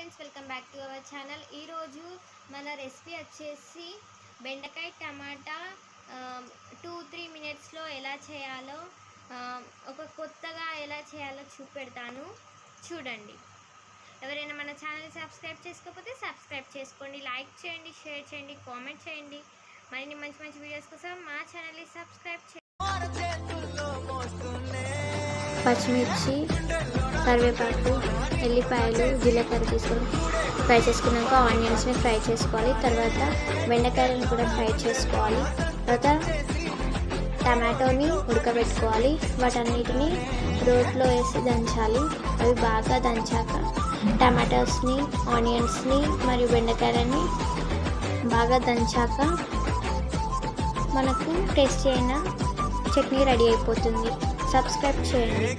Friends, welcome back to our channel. ఈరోజు మన recipe వచ్చేసి బెండకాయ టమాటా 2-3 మినిట్స్లో ఎలా చేయాలో ఒక కొత్తగా ఎలా చేయాలో చూపెడతాను, చూడండి. ఎవరైనా మన ఛానల్ సబ్స్క్రైబ్ చేసుకోకపోతే సబ్స్క్రైబ్ చేసుకోండి, లైక్ చేయండి, షేర్ చేయండి, కామెంట్ చేయండి. మరిన్ని మంచి మంచి వీడియోస్ కోసం మా ఛానల్ని సబ్స్క్రైబ్ చేయండి. పచ్చిమిర్చి, కరివేపాకు, ఎల్లిపాయలు, జీలకర్ర తీసుకొని ఫ్రై చేసుకున్నాక ఆనియన్స్ని ఫ్రై చేసుకోవాలి. తర్వాత బెండకాయలను కూడా ఫ్రై చేసుకోవాలి. తర్వాత టమాటోని ఉడకబెట్టుకోవాలి. వాటన్నిటిని రోట్లో వేసి దంచాలి. అవి బాగా దంచాక టమాటోస్ని, ఆనియన్స్ని మరియు బెండకాయలని బాగా దంచాక మనకు టేస్టీ అయిన చట్నీ రెడీ అయిపోతుంది. సబ్స్క్రైబ్ చేయండి.